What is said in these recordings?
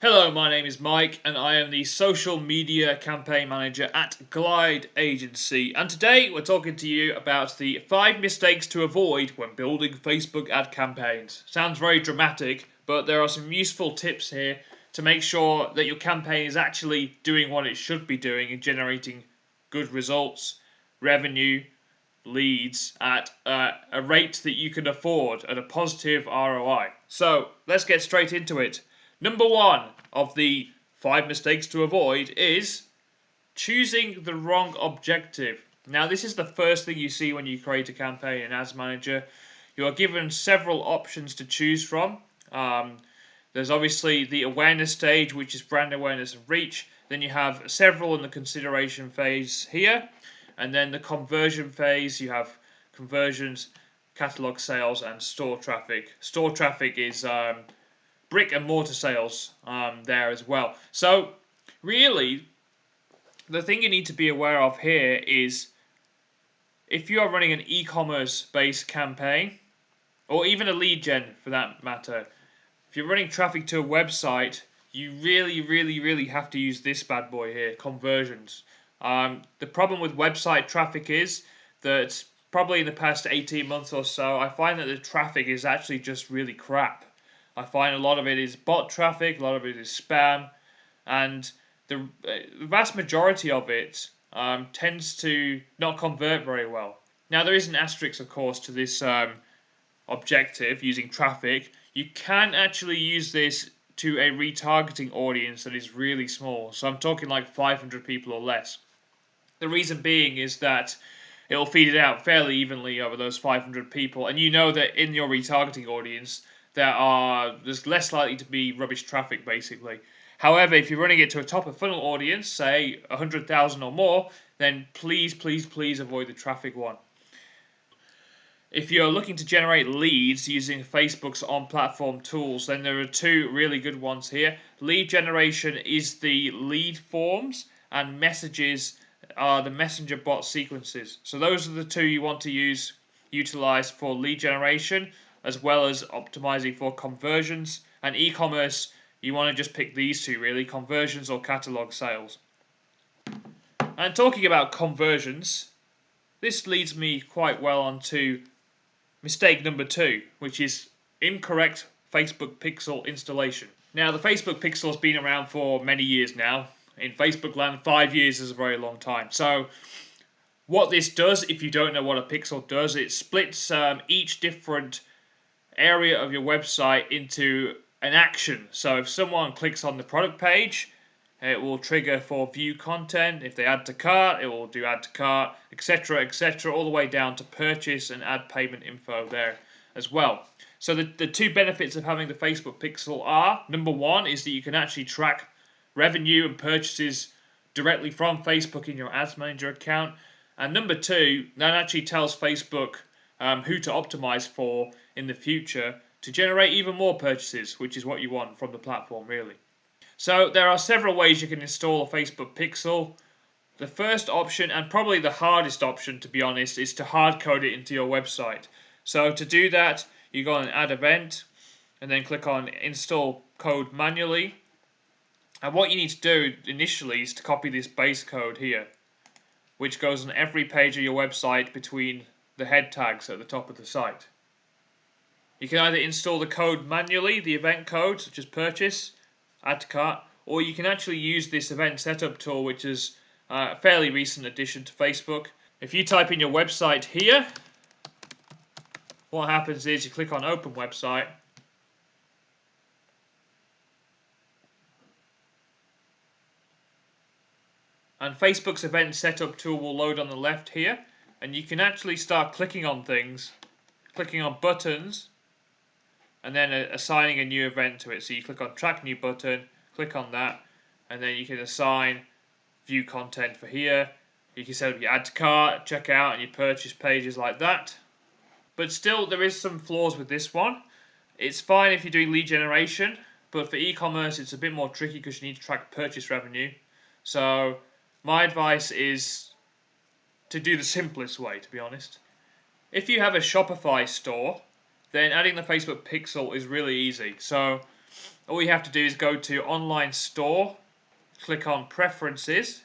Hello, my name is Mike and I am the social media campaign manager at Glide Agency, and today we're talking to you about the 5 mistakes to avoid when building Facebook ad campaigns. Sounds very dramatic, but there are some useful tips here to make sure that your campaign is actually doing what it should be doing and generating good results, revenue, leads at a rate that you can afford at a positive ROI. So let's get straight into it. Number one of the 5 mistakes to avoid is choosing the wrong objective. Now, this is the first thing you see when you create a campaign in Ads Manager. You are given several options to choose from. There's obviously the awareness stage, which is brand awareness and reach. Then you have several in the consideration phase here. And then the conversion phase, you have conversions, catalog sales, and store traffic. Store traffic is brick and mortar sales there as well. So really, the thing you need to be aware of here is if you are running an e-commerce based campaign, or even a lead gen for that matter, if you're running traffic to a website, you really have to use this bad boy here, conversions. The problem with website traffic is that probably in the past 18 months or so, I find that the traffic is actually just really crap. I find a lot of it is bot traffic, a lot of it is spam, and the vast majority of it tends to not convert very well. Now, there is an asterisk, of course, to this objective using traffic. You can actually use this to a retargeting audience that is really small. So I'm talking like 500 people or less. The reason being is that it'll feed it out fairly evenly over those 500 people, and you know that in your retargeting audience there's less likely to be rubbish traffic basically. However, if you're running it to a top of funnel audience, say 100,000 or more, then please avoid the traffic one. If you're looking to generate leads using Facebook's on-platform tools, then there are two really good ones here. Lead generation is the lead forms, and messages are the messenger bot sequences. So those are the two you want to utilize for lead generation, as well as optimizing for conversions. And e-commerce, you want to just pick these two really, conversions or catalog sales. And talking about conversions, this leads me quite well onto mistake number 2, which is incorrect Facebook pixel installation. Now, the Facebook pixel has been around for many years now. In Facebook land, 5 years is a very long time. So what this does, if you don't know what a pixel does, it splits each different area of your website into an action. So if someone clicks on the product page, it will trigger for view content. If they add to cart, it will do add to cart, etc., all the way down to purchase and add payment info there as well. So the two benefits of having the Facebook pixel are, number one is that you can actually track revenue and purchases directly from Facebook in your Ads Manager account. And number two, that actually tells Facebook who to optimize for in the future to generate even more purchases, which is what you want from the platform really. So there are several ways you can install a Facebook pixel. The first option, and probably the hardest option to be honest, is to hard code it into your website. So to do that, you go on add event and then click on install code manually. And what you need to do initially is to copy this base code here, which goes on every page of your website between the head tags at the top of the site. You can either install the code manually, the event code, such as purchase, add to cart, or you can actually use this event setup tool, which is a fairly recent addition to Facebook. If you type in your website here, what happens is you click on open website, and Facebook's event setup tool will load on the left here, and you can actually start clicking on things, clicking on buttons, and then assigning a new event to it. So you click on track new button, click on that, and then you can assign view content for here. You can set up your add to cart, checkout, and your purchase pages like that. But still, there is some flaws with this one. It's fine if you're doing lead generation, but for e-commerce, it's a bit more tricky because you need to track purchase revenue. So my advice is to do the simplest way, to be honest. If you have a Shopify store, then adding the Facebook pixel is really easy. So all you have to do is go to Online Store, click on Preferences,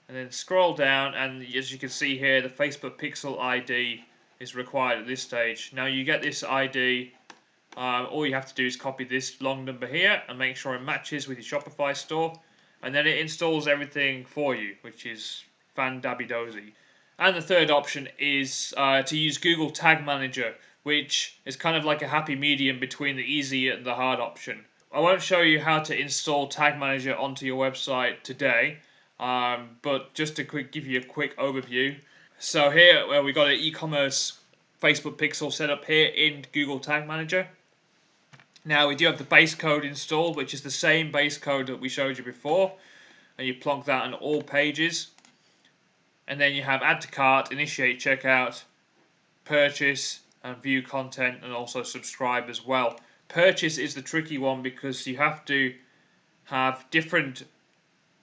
and then scroll down, and as you can see here, the Facebook Pixel ID is required at this stage. Now you get this ID, all you have to do is copy this long number here and make sure it matches with your Shopify store, and then it installs everything for you, which is fan-dabby-dozy. And the third option is to use Google Tag Manager, which is kind of like a happy medium between the easy and the hard option. I won't show you how to install Tag Manager onto your website today, but just to give you a quick overview. So here we got an e-commerce Facebook Pixel set up here in Google Tag Manager. Now we do have the base code installed, which is the same base code that we showed you before, and you plonk that on all pages. And then you have add to cart, initiate checkout, purchase, and view content, and also subscribe as well. Purchase is the tricky one because you have to have different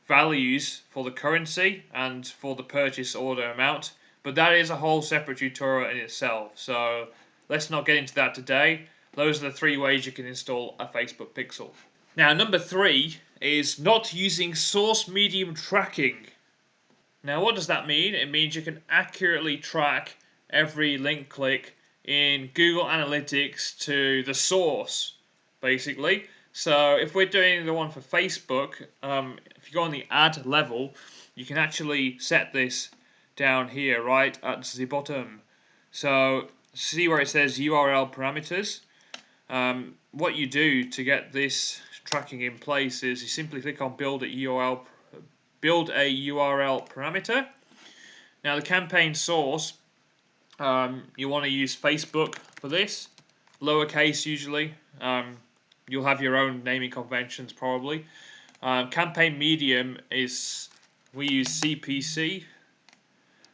values for the currency and for the purchase order amount, but that is a whole separate tutorial in itself, so let's not get into that today. Those are the 3 ways you can install a Facebook Pixel. Now, number 3 is not using source medium tracking. Now, what does that mean? It means you can accurately track every link click in Google Analytics to the source, basically. So if we're doing the one for Facebook, if you go on the ad level, you can actually set this down here, right at the bottom. So see where it says URL parameters. What you do to get this tracking in place is you simply click on build a URL parameter. Now the campaign source, you want to use Facebook for this, lowercase usually. You'll have your own naming conventions probably. Campaign medium is, we use CPC.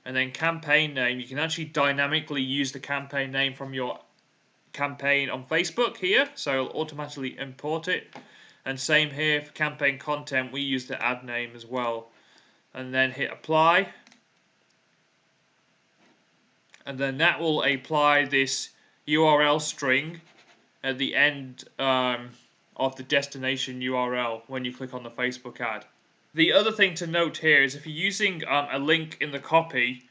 And then campaign name, you can actually dynamically use the campaign name from your campaign on Facebook here, so it'll automatically import it. And same here for campaign content, we use the ad name as well. And then hit apply. And then that will apply this URL string at the end of the destination URL when you click on the Facebook ad. The other thing to note here is if you're using a link in the copy,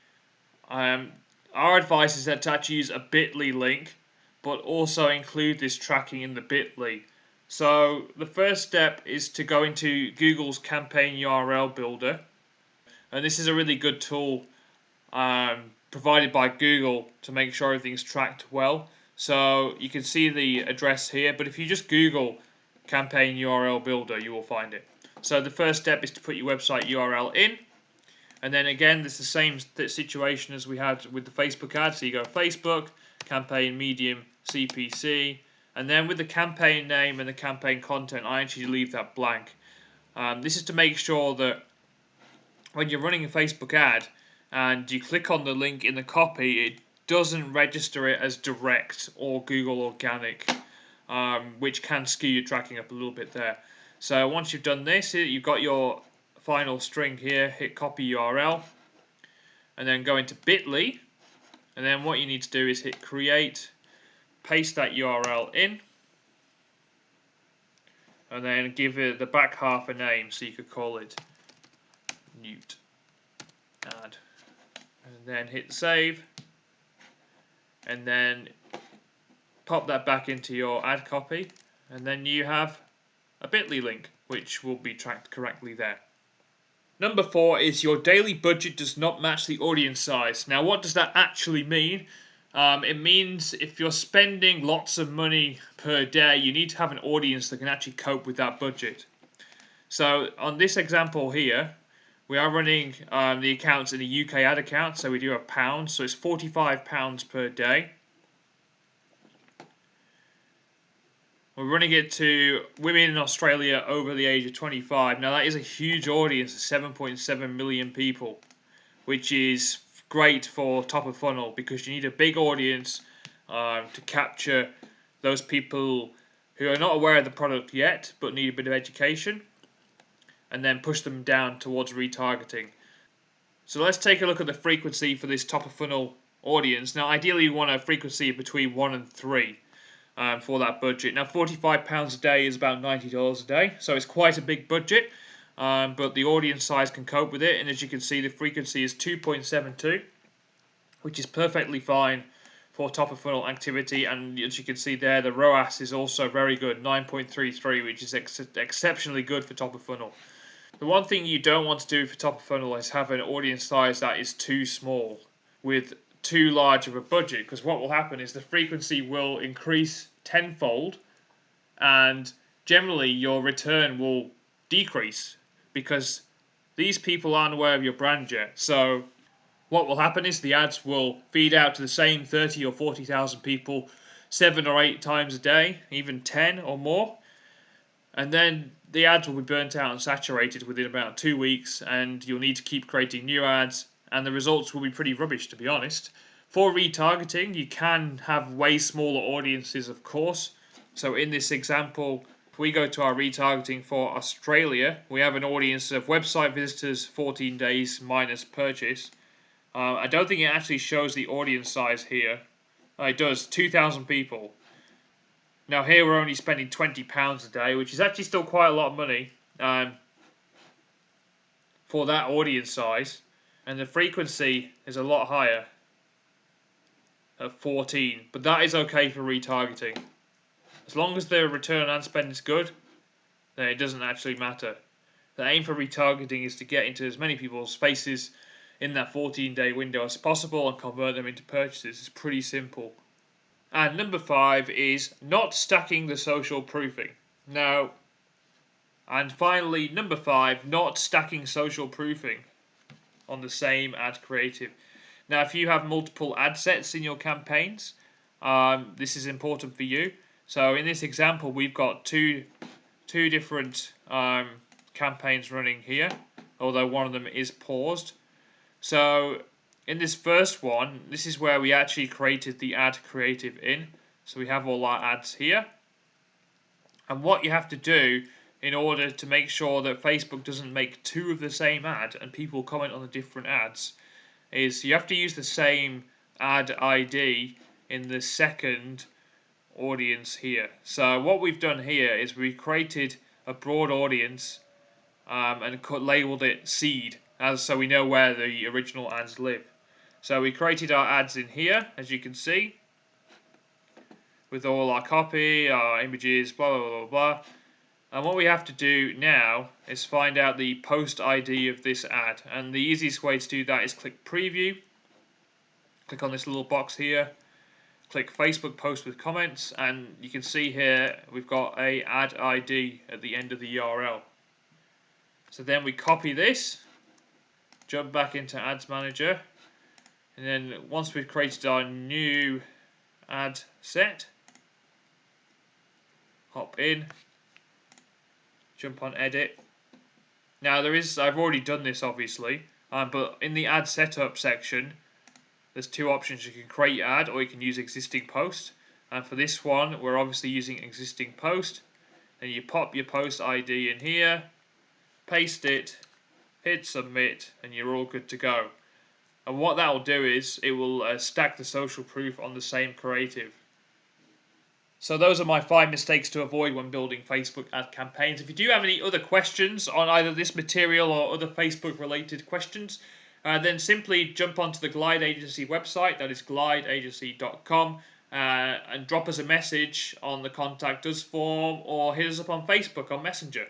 our advice is that to actually use a bit.ly link, but also include this tracking in the bit.ly. So the first step is to go into Google's campaign URL builder, and this is a really good tool provided by Google to make sure everything's tracked well. So you can see the address here, but if you just Google campaign URL builder, you will find it. So the first step is to put your website URL in, and then again, it's the same situation as we had with the Facebook ad. So you go Facebook, campaign medium, CPC, and then with the campaign name and the campaign content, I actually leave that blank. This is to make sure that when you're running a Facebook ad and you click on the link in the copy, it doesn't register it as direct or Google organic, which can skew your tracking up a little bit there. So once you've done this, you've got your final string here, hit copy URL, and then go into bit.ly, and then what you need to do is hit create, paste that URL in, and then give it the back half a name, so you could call it Newt ad, and then hit save, and then pop that back into your ad copy, and then you have a bit.ly link which will be tracked correctly there. Number 4 is your daily budget does not match the audience size. Now what does that actually mean? It means if you're spending lots of money per day, you need to have an audience that can actually cope with that budget. So on this example here, we are running the accounts in the UK ad account, so we do £1, so it's £45 per day. We're running it to women in Australia over the age of 25. Now that is a huge audience of 7.7 million people, which is great for top of funnel because you need a big audience to capture those people who are not aware of the product yet but need a bit of education, and then push them down towards retargeting. So let's take a look at the frequency for this top of funnel audience. Now ideally you want a frequency between 1 and 3. for that budget. Now, £45 a day is about $90 a day, so it's quite a big budget, but the audience size can cope with it, and as you can see, the frequency is 2.72, which is perfectly fine for top of funnel activity, and as you can see there, the ROAS is also very good, 9.33, which is exceptionally good for top of funnel. The one thing you don't want to do for top of funnel is have an audience size that is too small with too large of a budget, because what will happen is the frequency will increase tenfold and generally your return will decrease because these people aren't aware of your brand yet. So what will happen is the ads will feed out to the same 30 or 40,000 people 7 or 8 times a day, even 10 or more, and then the ads will be burnt out and saturated within about 2 weeks, and you'll need to keep creating new ads, and the results will be pretty rubbish, to be honest. For retargeting, you can have way smaller audiences, of course. So in this example, if we go to our retargeting for Australia, we have an audience of website visitors 14 days minus purchase. I don't think it actually shows the audience size here. It does, 2,000 people. Now here we're only spending £20 a day, which is actually still quite a lot of money for that audience size. And the frequency is a lot higher at 14, but that is okay for retargeting. As long as the return on ad spend is good, then it doesn't actually matter. The aim for retargeting is to get into as many people's faces in that 14-day window as possible and convert them into purchases. It's pretty simple. And number 5 is not stacking the social proofing. Now, and finally, number 5, not stacking social proofing on the same ad creative. Now, if you have multiple ad sets in your campaigns, this is important for you. So in this example, we've got two different campaigns running here, although one of them is paused. So in this first one, this is where we actually created the ad creative in. So we have all our ads here. And what you have to do in order to make sure that Facebook doesn't make 2 of the same ad and people comment on the different ads is you have to use the same ad ID in the second audience here. So what we've done here is we created a broad audience and labeled it seed, so we know where the original ads live. So we created our ads in here, as you can see, with all our copy, our images, blah blah blah blah. And what we have to do now is find out the post ID of this ad, and the easiest way to do that is click preview, click on this little box here, click Facebook post with comments, and you can see here we've got a ad ID at the end of the URL. So then we copy this, jump back into Ads Manager, and then once we've created our new ad set, hop in, jump on edit. Now I've already done this obviously, but in the ad setup section there's 2 options. You can create your ad or you can use existing post, and for this one we're obviously using existing post. Then you pop your post ID in here, paste it, hit submit, and you're all good to go. And what that will do is it will stack the social proof on the same creative. So those are my 5 mistakes to avoid when building Facebook ad campaigns. If you do have any other questions on either this material or other Facebook related questions, then simply jump onto the Glide Agency website, that is glideagency.com, and drop us a message on the Contact Us form or hit us up on Facebook on Messenger.